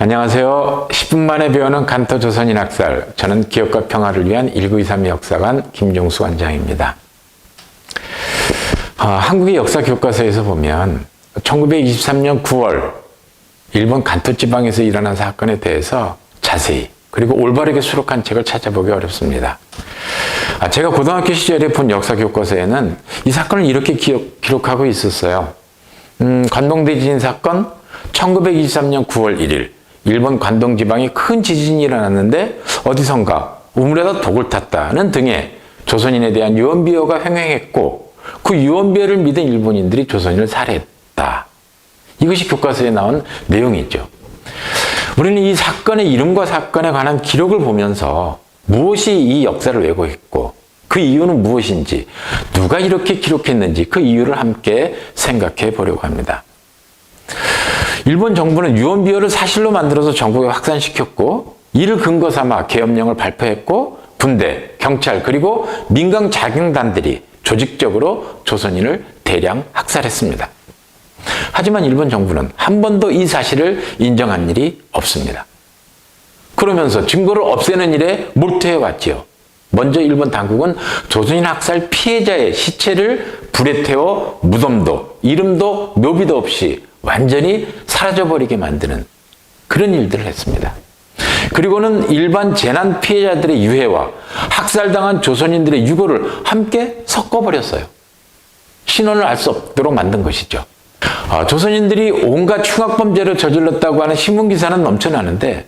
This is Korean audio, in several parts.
안녕하세요. 10분 만에 배우는 간터 조선인 학살. 저는 기업과 평화를 위한 1923 역사관 김종수 관장입니다. 한국의 역사 교과서에서 보면 1923년 9월 일본 간토 지방에서 일어난 사건에 대해서 자세히 그리고 올바르게 수록한 책을 찾아보기 어렵습니다. 제가 고등학교 시절에 본 역사 교과서에는 이 사건을 이렇게 기록하고 있었어요. 관동대지진 사건 1923년 9월 1일 일본 관동 지방에 큰 지진이 일어났는데 어디선가 우물에다 독을 탔다는 등의 조선인에 대한 유언비어가 횡행했고 그 유언비어를 믿은 일본인들이 조선인을 살해했다. 이것이 교과서에 나온 내용이죠. 우리는 이 사건의 이름과 사건에 관한 기록을 보면서 무엇이 이 역사를 왜곡했고 그 이유는 무엇인지 누가 이렇게 기록했는지 그 이유를 함께 생각해 보려고 합니다. 일본 정부는 유언비어를 사실로 만들어서 전국에 확산시켰고 이를 근거 삼아 계엄령을 발표했고 군대, 경찰 그리고 민간 자경단들이 조직적으로 조선인을 대량 학살했습니다. 하지만 일본 정부는 한 번도 이 사실을 인정한 일이 없습니다. 그러면서 증거를 없애는 일에 몰두해왔지요. 먼저 일본 당국은 조선인 학살 피해자의 시체를 불에 태워 무덤도 이름도 묘비도 없이 완전히 사라져버리게 만드는 그런 일들을 했습니다. 그리고는 일반 재난 피해자들의 유해와 학살당한 조선인들의 유고를 함께 섞어버렸어요. 신원을 알 수 없도록 만든 것이죠. 조선인들이 온갖 흉악범죄를 저질렀다고 하는 신문기사는 넘쳐나는데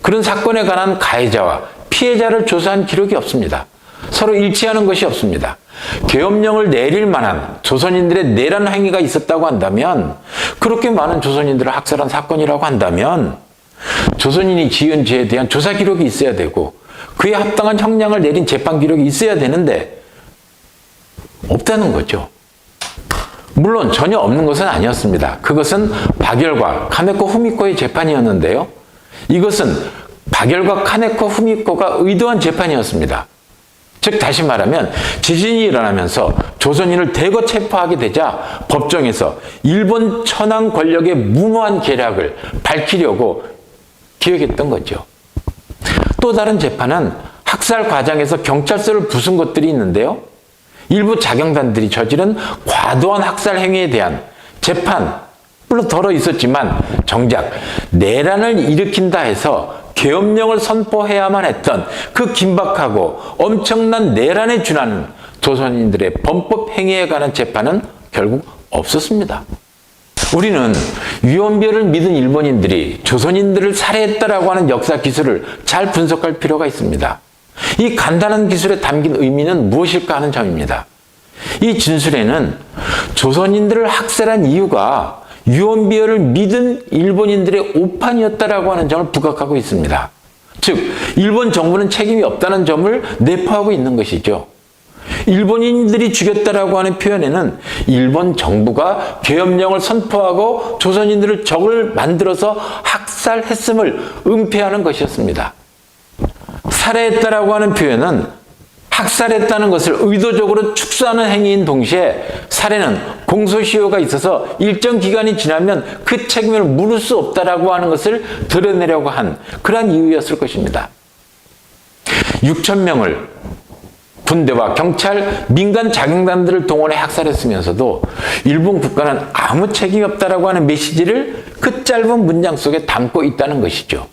그런 사건에 관한 가해자와 피해자를 조사한 기록이 없습니다. 서로 일치하는 것이 없습니다. 계엄령을 내릴 만한 조선인들의 내란 행위가 있었다고 한다면 그렇게 많은 조선인들을 학살한 사건이라고 한다면 조선인이 지은 죄에 대한 조사 기록이 있어야 되고 그에 합당한 형량을 내린 재판 기록이 있어야 되는데 없다는 거죠. 물론 전혀 없는 것은 아니었습니다. 그것은 박열과 카네코 후미코의 재판이었는데요. 이것은 박열과 카네코 후미코가 의도한 재판이었습니다. 즉 다시 말하면 지진이 일어나면서 조선인을 대거 체포하게 되자 법정에서 일본 천황 권력의 무모한 계략을 밝히려고 기획했던 거죠. 또 다른 재판은 학살 과정에서 경찰서를 부순 것들이 있는데요. 일부 자경단들이 저지른 과도한 학살 행위에 대한 재판, 물론 덜어 있었지만 정작 내란을 일으킨다 해서 계엄령을 선포해야만 했던 그 긴박하고 엄청난 내란에 준하는 조선인들의 범법 행위에 관한 재판은 결국 없었습니다. 우리는 유언비어를 믿은 일본인들이 조선인들을 살해했다라고 하는 역사 기술을 잘 분석할 필요가 있습니다. 이 간단한 기술에 담긴 의미는 무엇일까 하는 점입니다. 이 진술에는 조선인들을 학살한 이유가 유언비어를 믿은 일본인들의 오판이었다라고 하는 점을 부각하고 있습니다. 즉, 일본 정부는 책임이 없다는 점을 내포하고 있는 것이죠. 일본인들이 죽였다라고 하는 표현에는 일본 정부가 계엄령을 선포하고 조선인들을 적을 만들어서 학살했음을 은폐하는 것이었습니다. 살해했다라고 하는 표현은 학살했다는 것을 의도적으로 축소하는 행위인 동시에 살해는 공소시효가 있어서 일정 기간이 지나면 그 책임을 물을 수 없다라고 하는 것을 드러내려고 한 그러한 이유였을 것입니다. 6,000명을 군대와 경찰, 민간 자경단들을 동원해 학살했으면서도 일본 국가는 아무 책임이 없다라고 하는 메시지를 그 짧은 문장 속에 담고 있다는 것이죠.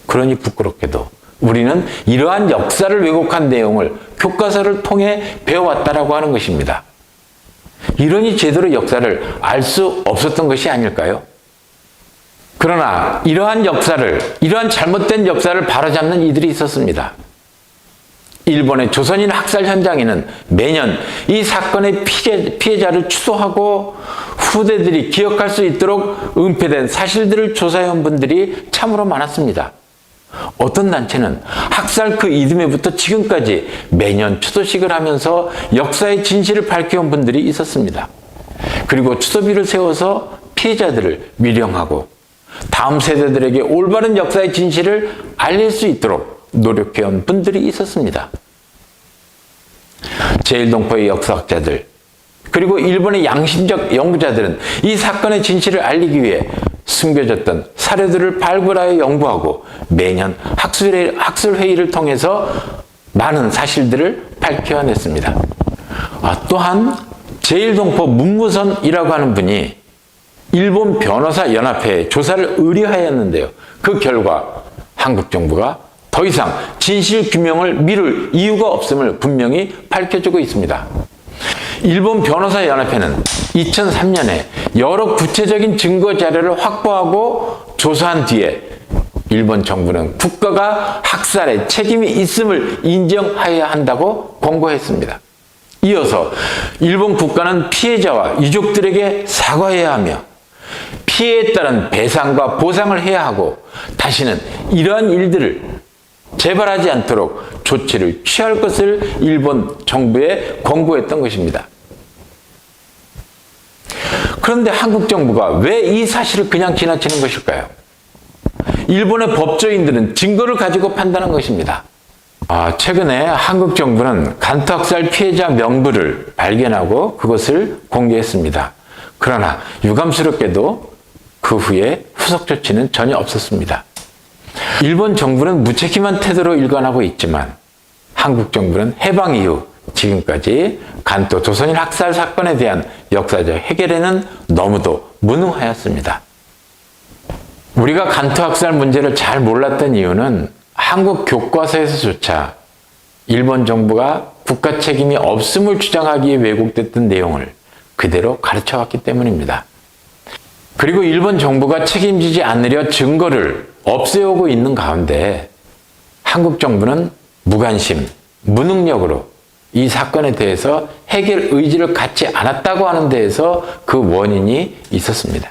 그러니 부끄럽게도 우리는 이러한 역사를 왜곡한 내용을 교과서를 통해 배워왔다라고 하는 것입니다. 이러니 제대로 역사를 알 수 없었던 것이 아닐까요? 그러나 이러한 잘못된 역사를 바로잡는 이들이 있었습니다. 일본의 조선인 학살 현장에는 매년 이 사건의 피해자를 추도하고 후대들이 기억할 수 있도록 은폐된 사실들을 조사해온 분들이 참으로 많았습니다. 어떤 단체는 학살 그 이듬해부터 지금까지 매년 추도식을 하면서 역사의 진실을 밝혀온 분들이 있었습니다. 그리고 추도비를 세워서 피해자들을 위령하고 다음 세대들에게 올바른 역사의 진실을 알릴 수 있도록 노력해온 분들이 있었습니다. 제1동포의 역사학자들, 그리고 일본의 양심적 연구자들은 이 사건의 진실을 알리기 위해 숨겨졌던 사료들을 발굴하여 연구하고 매년 학술회의를 통해서 많은 사실들을 밝혀냈습니다. 또한 제1동포 문무선이라고 하는 분이 일본 변호사 연합회에 조사를 의뢰하였는데요. 그 결과 한국 정부가 더 이상 진실 규명을 미룰 이유가 없음을 분명히 밝혀주고 있습니다. 일본 변호사 연합회는 2003년에 여러 구체적인 증거 자료를 확보하고 조사한 뒤에 일본 정부는 국가가 학살에 책임이 있음을 인정해야 한다고 권고했습니다. 이어서 일본 국가는 피해자와 유족들에게 사과해야 하며 피해에 따른 배상과 보상을 해야 하고 다시는 이러한 일들을 재발하지 않도록 조치를 취할 것을 일본 정부에 권고했던 것입니다. 그런데 한국 정부가 왜 이 사실을 그냥 지나치는 것일까요? 일본의 법조인들은 증거를 가지고 판단한 것입니다. 최근에 한국 정부는 간투학살 피해자 명부를 발견하고 그것을 공개했습니다. 그러나 유감스럽게도 그 후에 후속 조치는 전혀 없었습니다. 일본 정부는 무책임한 태도로 일관하고 있지만 한국 정부는 해방 이후 지금까지 간토 조선인 학살 사건에 대한 역사적 해결에는 너무도 무능하였습니다. 우리가 간토 학살 문제를 잘 몰랐던 이유는 한국 교과서에서조차 일본 정부가 국가 책임이 없음을 주장하기에 왜곡됐던 내용을 그대로 가르쳐왔기 때문입니다. 그리고 일본 정부가 책임지지 않으려 증거를 없애오고 있는 가운데 한국 정부는 무관심, 무능력으로 이 사건에 대해서 해결 의지를 갖지 않았다고 하는 데에서 그 원인이 있었습니다.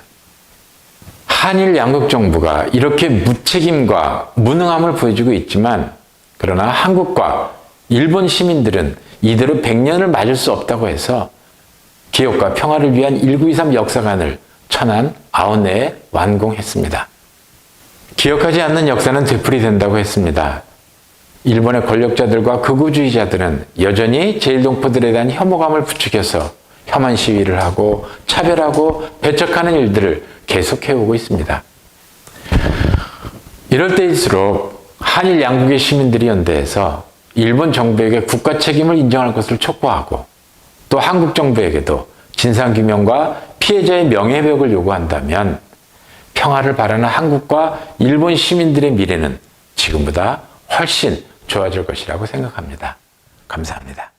한일 양국 정부가 이렇게 무책임과 무능함을 보여주고 있지만 그러나 한국과 일본 시민들은 이대로 100년을 맞을 수 없다고 해서 기업과 평화를 위한 1923 역사관을 천안 아웃내에 완공했습니다. 기억하지 않는 역사는 되풀이된다고 했습니다. 일본의 권력자들과 극우주의자들은 여전히 제1동포들에 대한 혐오감을 부추겨서 혐한 시위를 하고 차별하고 배척하는 일들을 계속해오고 있습니다. 이럴 때일수록 한일 양국의 시민들이 연대해서 일본 정부에게 국가 책임을 인정할 것을 촉구하고 또 한국 정부에게도 진상규명과 피해자의 명예회복을 요구한다면 평화를 바라는 한국과 일본 시민들의 미래는 지금보다 훨씬 좋아질 것이라고 생각합니다. 감사합니다.